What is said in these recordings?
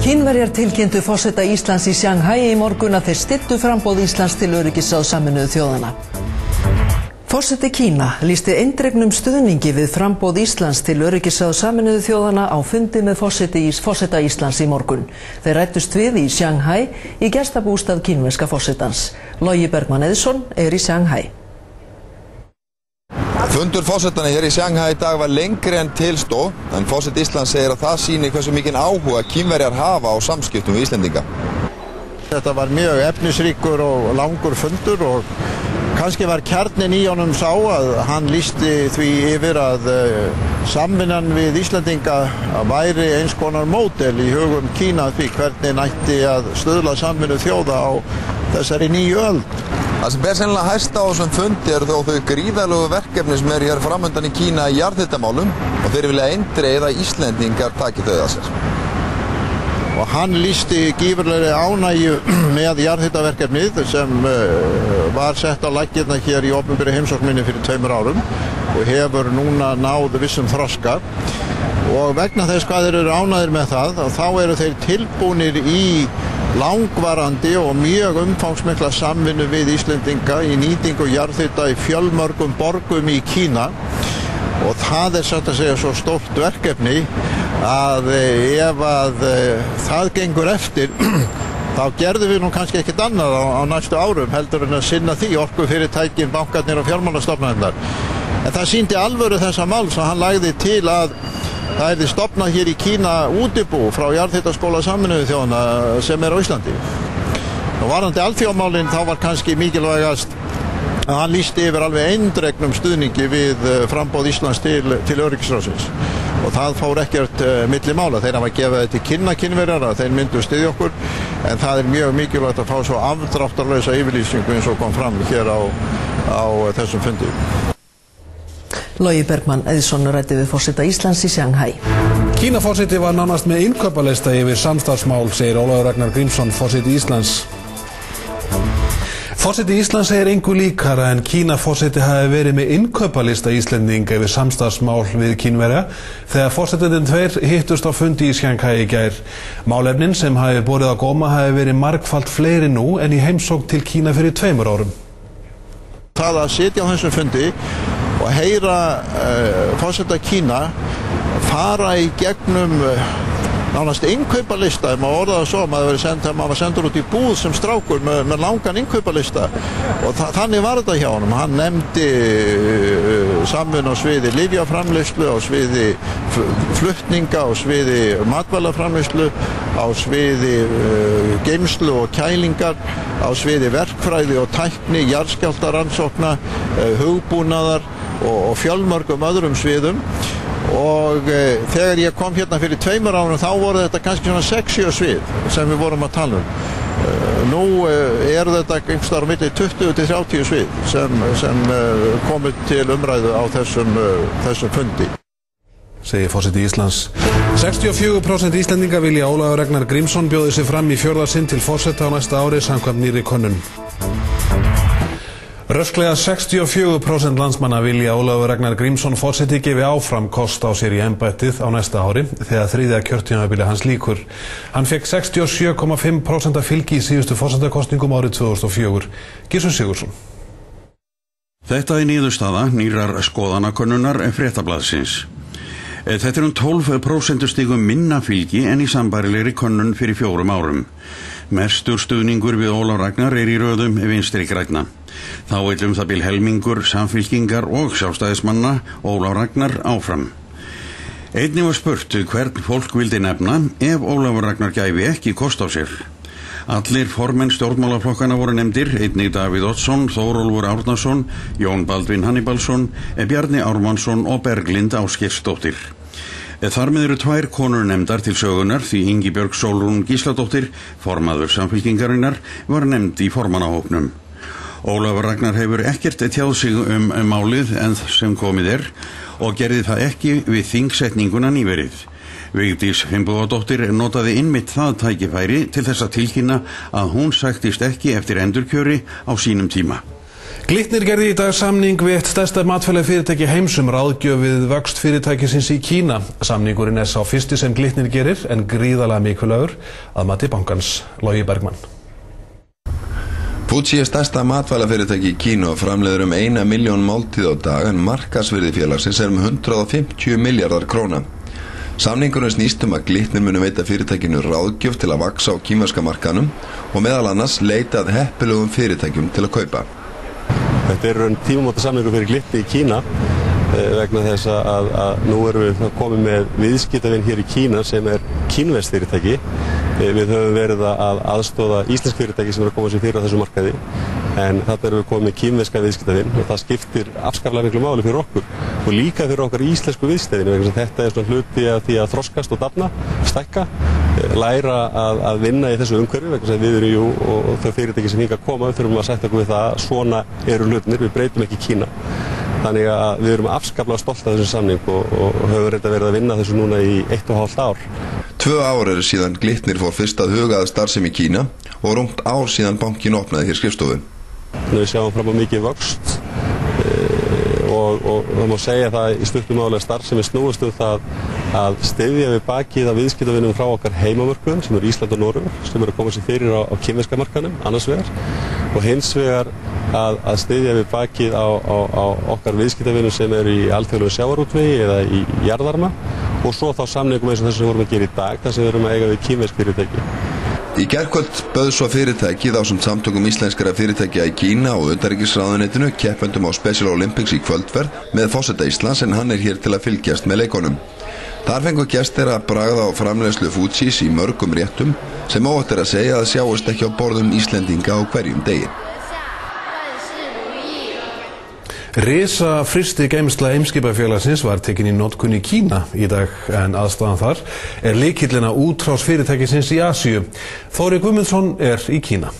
Kínverjar tilkynntu forseta Íslands í Shanghai í morgun að þeir styddu framboð Íslands til öryggisráðs Sameinuðu þjóðanna. Forseti Kína lýsti eindregnum stuðningi við framboð Íslands til öryggisráðs Sameinuðu þjóðanna á fundi með forseta Íslands í morgun. Þeir ræddust við í Shanghai í gestabústað kínverska forsetans. Logi Bergmann Eðsson í Shanghai. Fundur forsetana hér í Shanghai í dag var lengri en til stóð, en forseti Íslands segir að það sýnir hversu mikinn áhuga Kínverjar hafa á samskiptum við Íslendinga. Þetta var mjög efnisríkur og langur fundur og kannski var kjarnin í honum sá að hann lýsti því yfir að samvinnan við Íslendinga væri eins konar módel í hugum Kína því hvernig nætti að stuðla samvinnu þjóða á þessari nýju öld. Það sem ber sennilega hæst á þessum fundi þó þau gríðarlegu verkefni sem hér framundan í Kína í jarðhitamálum og þeir vilja eindregið að Íslendingar taki þau að sér. Og hann lýsti gífurlegri ánægju með jarðhitaverkefnið sem var sett á laggirnar hér í opinberri heimsókn minni fyrir 2 árum og hefur núna náð vissum þroska. Og vegna þess hvað þeir eru ánægðir með það, þá eru þeir tilbúnir í langvarandi og mjög umfangsmikla samvinnu við Íslendinga í nýtingu jarðhita í fjölmörgum borgum í Kína og það er satt að segja svo stórt verkefni að ef að það gengur eftir þá gerðum við nú kannski ekkert annað á næstu árum heldur en að sinna því orkufyrirtækin, bankarnir og fjármálastofnanirnar. En það sýndi alvöru þessa máls að hann lagði til að það yrði stofnað hér í Kína útibú frá jarðhitaskóla Sameinuðu þjóðanna sem á Íslandi. Og varðandi alþjóðamálin þá var kannski mikilvægast að hann lýsti yfir alveg eindregnum stuðningi við framboð Íslands til öryggisráðsins. Og það fór ekkert milli mála. Þeir hafa gefið þetta til Kínverjar að þeir myndu styðja okkur, en það er mjög mikilvægt að fá svo afdráttarlausa yfirlýsingu eins og kom fram hér á þessum fundi. Logi Bergmann Eðsson ræddi við forseta Íslands í Shanghai. Kínaforseti var nánast með innkaupalista yfir samstarfsmál, segir Ólafur Ragnar Grímsson, forseti Íslands. Forseti Íslands segir engu líkara en Kínaforseti hafi verið með innkaupalista Íslendinga yfir samstarfsmál við Kínverja þegar forsetinn 2 hittust á fundi í Shanghai í gær. Málefnin sem hafi borið á góma hafi verið margfalt fleiri nú en í heimsókn til Kína fyrir 2 árum. Það að sitja á þessum fundi og heyra forseta Kína fara í gegnum nánast innkaupalista, ef maður orðaði svo, maður var sendur út í búð sem strákur með langan innkaupalista og þannig var þetta hjá honum. Hann nefndi samvinnu á sviði lyfjaframleiðslu, á sviði flutninga, á sviði matvælaframleiðslu, á sviði geymslu og kælingar, á sviði verkfræði og tækni, jarðskjálftarannsókna, hugbúnaðar og fjölmörgum öðrum sviðum. Og þegar ég kom hérna fyrir 2 árum þá voru þetta kannski svona 6-7 svið sem við vorum að tala Nú þetta einhverstaðar á milli 20-30 svið sem komið til umræðu á þessum fundi. Segir forseti Íslands. 64% Íslendinga vilja Ólafur Ragnar Grímsson bjóði sig fram í 4. sinn til forseta á næsta ári samkvæmt nýrri könnun. Rösklega 64% landsmanna vilja Ólafur Ragnar Grímsson forseti gefi áfram kost á sér í embættið á næsta ári þegar 3. kjörtímabili hans lýkur. Hann fekk 67,5% fylgi í síðustu forsetakosningum árið 2004. Gissur Sigurðsson. Þetta er niðurstaða nýrrar skoðanakönnunar Fréttablaðsins. Þetta er 12% stigum minna fylgi en í sambærilegri könnun fyrir 4 árum. Mestur stuðningur við Ólaf Ragnar er í röðum Vinstri grænna. Þá vill það bil helmingur Samfylkingar og Sjálfstæðismanna Ólaf Ragnar áfram. Einnig var spurt hvern fólk vildi nefna ef Ólafur Ragnar gæfi ekki kost á sér. Allir formenn stjórnmálaflokkana voru nefndir, einnig Davíð Oddsson, Þórólfur Árnason, Jón Baldvin Hannibalsson, Bjarni Ármannsson og Berglind Ásgeirsdóttir. Þar með eru 2 konur nefndar til sögunar því Ingibjörg Sólrún Gísladóttir, formaður Samfylkingarinnar, var nefnd í formannahópnum. Ólafur Ragnar hefur ekkert tjáð sig málið en sem komið og gerði það ekki við þingsetninguna nýverið. Vigdís Finnbogadóttir notaði einmitt það tækifæri til þess að tilkynna að hún sæktist ekki eftir endurkjöri á sínum tíma. Glitnir gerði í dag samning við eitt stærsta matvælalafyrirtæki heims ráðgjöf við vöxt fyrirtækisins í Kína. Samningurinn sá fyrsti sem Glitnir gerir en gríðarlega mikilvægur að mati bankans. Logi Bergmann. Fuji stærsta matvælalafyrirtæki í Kína og framleiðir 1 milljón máltíð á dag en markaðsvirði félagsins 150 milljarðar króna. Samningurinn snýst að Glitnir muni veita fyrirtækinu ráðgjöf til að vaxa á kínverska markaðnum og meðal annars leita að heppilegum fyrirtækjum til að kaupa. Þetta er tímamóta samningur fyrir Glitni í Kína vegna þess að nú erum við komið með viðskiptavin hér í Kína sem kínverskt fyrirtæki. Við höfum verið að aðstoða íslensk fyrirtæki sem að koma sér fyrir á þessu markaði en þarna erum við komið með kínverska viðskiptavin og það skiptir afskaplega miklu máli fyrir okkur og líka fyrir okkar íslensku viðskiptavin vegna þess að þetta svona hluti af því að þroskast og dafna, stækka, læra að vinna í þessu umhverfi vegna þess að við erum og þau fyrirtæki sem hingað koma við þurfum að sætta okkur við það að svona eru hlutinir, við breytum ekki Kína. Þannig að við erum afskaplega stolt af þessu samning og höfum reynda verið að vinna þessu núna í 1,5 ár. 2 ár eru síðan Glitnir fór fyrst að huga að starfsemi í Kína og rúmt ár síðan bankinn opnaði hér skrifstofu. Við sjáum fram á mikið vöxt og það má segja það í stuttu máli að starfsemi snúist það að styðja við bakið af viðskiptavinum frá okkar heimamörkuðum sem Ísland og Noregur sem að koma sér fyrir á kínverska markaðnum annars vegar og hins vegar að styðja við bakið á okkar viðskiptavinum sem í alþjóðlegu sjávarútvegi eða í jarðvarma og svo þá samningum eins og þessu sem vorum að gera í dag þar sem við erum að eiga við kínversk fyrirtæki. Í gærkvöld bauð svo fyrirtækið ásamt samtökum íslenskra fyrirtækja í Kína og utanríkisráðuneytinu keppendum á Special Olympics í kvöldferð með forseta Íslands en hann hér til að fylgjast með leikunum. Þar fengu gestir að bragða á framleiðslu Fujis í mörgum réttum sem óhætt að segja að sjáist ekki á borðum Íslendinga á hverjum degi. Risa frystigeymsla Eimskipafélagsins var tekin í notkun í Kína í dag en aðstæðan þar lykillinn að útrás fyrirtækisins í Asíu. Þóri Guðmundsson í Kína.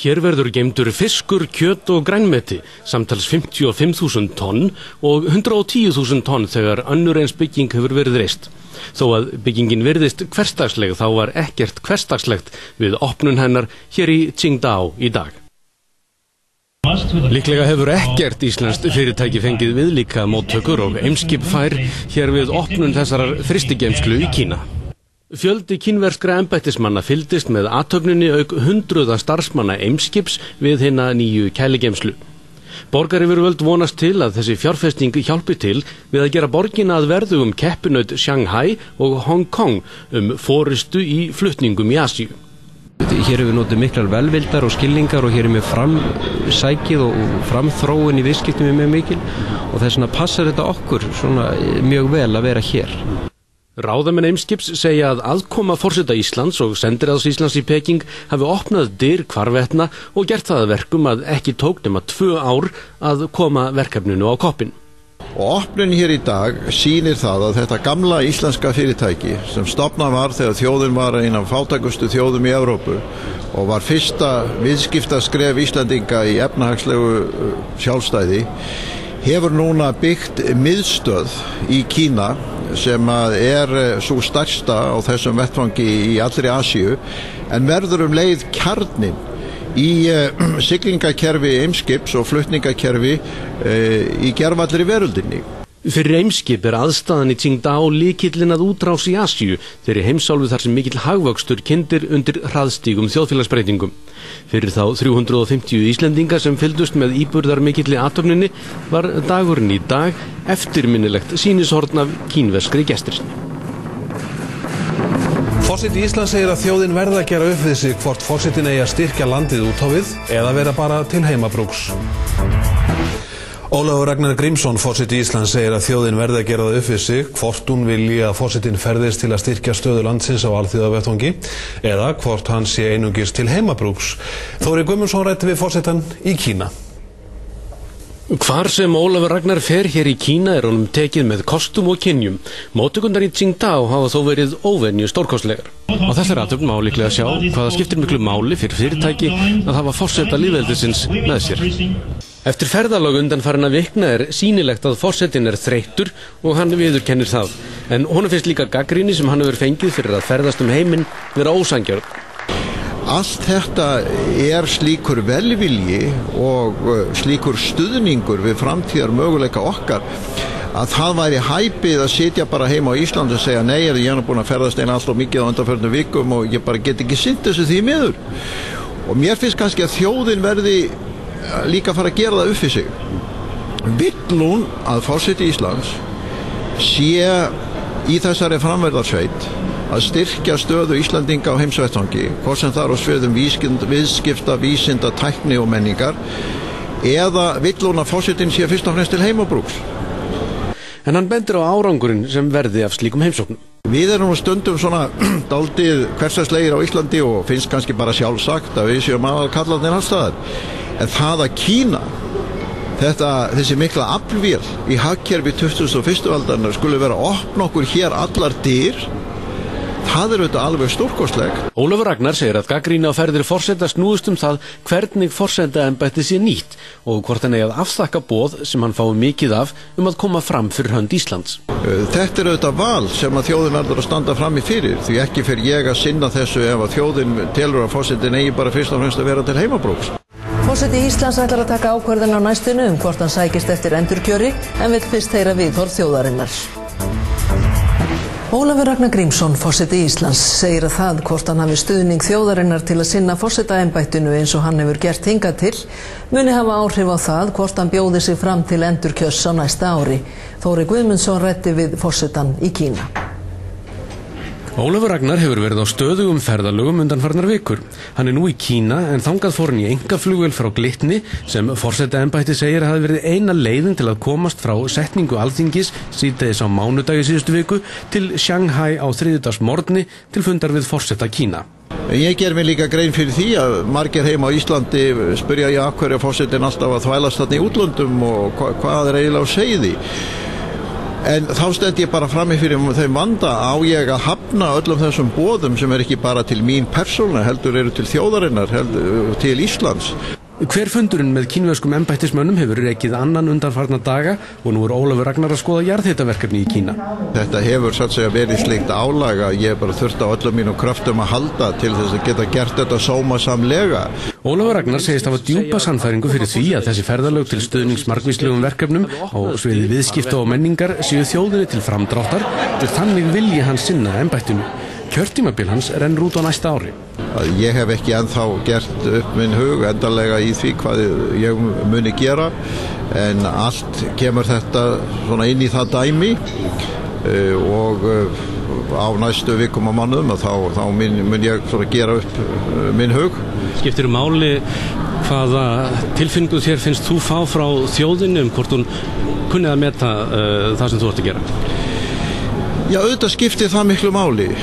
Hér verður geymdur fiskur, kjöt og grænmeti, samtals 55.000 tonn og 110.000 tonn þegar önnur eins bygging hefur verið reist. Þó að byggingin virðist hversdagsleg þá var ekkert hversdagslegt við opnun hennar hér í Qingdao í dag. Líklega hefur ekkert íslenskt fyrirtæki fengið viðlíka móttökur og Eimskip fær hér við opnun þessarar frystigeymslu í Kína. Fjöldi kínverskra embættismanna fylgdist með athöfninni auk 100 starfsmanna Eimskips við hina nýju kæligeymslu. Borgaryfirvöld vonast til að þessi fjárfesting hjálpi til við að gera borgina að verðugum keppinaut Shanghai og Hong Kong forystu í flutningum í Asíu. Hér hefur við notið miklar velvildar og skilningar og hér með framsækið og framþróun í viðskiptum mjög mikil og þess vegna passar þetta okkur mjög vel að vera hér. Ráðamenn Eimskips segja að aðkoma forseta Íslands og sendiráðs Íslands í Peking hafi opnað dyr hvarvetna og gert það að verkum að ekki tók nema 2 ár að koma verkefninu á koppinn. Og opnun hér í dag sýnir það að þetta gamla íslenska fyrirtæki sem stofnað var þegar þjóðin var ein af fátækustu þjóðum í Evrópu og var fyrsta viðskiptaskref Íslendinga í efnahagslegu sjálfstæði hefur núna byggt miðstöð í Kína sem svo stærsta á þessum vettvangi í allri Asíu en verður leið kjarninn í siglingakerfi Eimskips og flutningakerfi í gervallri veröldinni. Fyrir Eimskip aðstaðan í Qingdao lykillinn að útrás í Asíu þeirri heimsálfu þar sem mikill hagvöxtur kyndir undir hraðstígum þjóðfélagsbreytingum. Fyrir þá 350 Íslendinga sem fylgdust með íburðarmikilli athöfninni var dagurinn í dag eftirminnilegt sýnishorn af kínverskri gestrisni. Forseti Íslands segir að þjóðin verði að gera upp við sig hvort forsetinn eigi að styrkja landið út á við eða vera bara til heimabrúks. Ólafur Ragnar Grímsson, forseti Íslands, segir að þjóðin verði að gera það upp við sig hvort hún vilji að forsetinn ferðist til að styrkja stöðu landsins á alþjóðavettvangi eða hvort hann sé einungis til heimabrúks. Þóri Guðmundsson ræddi við forsetann í Kína. Hvar sem Ólafur Ragnar fer hér í Kína honum tekið með kostum og kynjum. Móttökurnar í Qingdao hafa þó verið óvenju stórkostlegar. Á þessari athöfn má líklega sjá hvaða skiptir miklu máli fyrir fyrirtæki að hafa forseta lýðveldisins með sér. Eftir ferðalög undanfarinna vikna sýnilegt að forsetinn þreyttur og hann viðurkennir það. En honum finnst líka gagnrýni sem hann hefur fengið fyrir að ferðast heiminn vera ósanngjörn. allt þetta slíkur velvilji og slíkur stuðningur við framtíðar möguleika okkar að það væri hæpið að sitja bara heima á Íslandi og segja nei, ég er búin að ferðast einn alltof mikið á undanförnum vikum og ég bara get ekki sinnt þessu því miður. Og mér finnst kannski að þjóðin verði líka fara að gera það upp fyrir sig. Vill hún að forseti Íslands sé í þessari framverðarsveit að styrkja stöðu Íslandinga á heimsvettvangi, hvort sem það er á sviðum viðskipta, vísinda, tækni og menningar, eða vill hún að forsetinn sé fyrst og fremst til heimabrúks. En hann bendir á árangurinn sem verði af slíkum heimsóknum. Við erum stundum svona dálítið hversdagslegir á Íslandi og finnst kannski bara sjálfsagt að við séum aðalkallarnir alls staðar. En það að Kína, þessi mikla aflvél í hagkerfi 21. aldarinnar skuli vera að opna okkur hér allar dyr, það er auðvitað alveg stórkostlegt. Ólafur Ragnar segir að gagnrýni á ferðir forseta snúist það hvernig forsetaembættið sé nýtt og hvort hann eigi að afþakka boð sem hann fái mikið af að koma fram fyrir hönd Íslands. Þetta er auðvitað val sem að þjóðin verður að standa frammi fyrir, því ekki fer ég að sinna þessu ef að þjóðin telur að forsetinn eigi bara fyrst og fremst að vera til heimabrúks. Forseti Íslands ætlar að taka ákvörðun á næstunni hvort hann sækist eftir endurkjöri en vill fyrst heyra viðhorf þjóðarinnar. Ólafur Ragnar Grímsson, forseti Íslands, segir að það hvort hann hafi stuðning þjóðarinnar til að sinna forsetaembættinu eins og hann hefur gert hingað til muni hafa áhrif á það hvort hann bjóði sig fram til endurkjörs á næsta ári. Þóri Guðmundsson ræddi við forsetann í Kína. Ólafur Ragnar hefur verið á stöðugum ferðalögum undanfarnar vikur. Hann er nú í Kína en þangað fór hann í einkaflugvél frá Glitni sem forsetaembætti segir að hafi verið eina leiðin til að komast frá setningu Alþingis síðdegis á mánudagi síðustu viku til Shanghai á þriðjudagsmorgni til fundar við forseta Kína. Ég ger mér líka grein fyrir því að margir heima á Íslandi spyrja ég af hverju forsetinn alltaf að þvælast þarna í útlöndum og hvað er eiginlega á seiði. En þá stend ég bara frammi fyrir þeim vanda á ég að hafna öllum þessum boðum sem er ekki bara til mín persóna, heldur eru til þjóðarinnar, heldur til Íslands. Hver fundurinn með kínverskum embættismönnum hefur rekið annan undanfarna daga og nú er Ólafur Ragnar að skoða jarðhitaverkefni í Kína. Þetta hefur satt segja verið slíkt álag að ég bara þurfti á öllum mínum kröftum að halda til þess að geta gert þetta sómasamlega. Ólafur Ragnar segist hafa djúpa sannfæringu fyrir því að þessi ferðalög til stuðnings margvíslegum verkefnum á sviði viðskipta og menningar séu þjóðinni til framdráttar og þannig vilji hann sinna embættinu. Kjörtímabil hans rennur út á næsta ári. Ég hef ekki ennþá gert upp minn hug endanlega í því hvað ég muni gera en allt kemur þetta svona inn í það dæmi og á næstu vikum og mánuðum þá mun ég svona gera upp minn hug. Skiptir máli hvaða tilfinningu þér finnst þú fá frá þjóðinni hvort hún kunni að meta það sem þú ætti að gera? Já, auðvitað skiptir það miklu máli.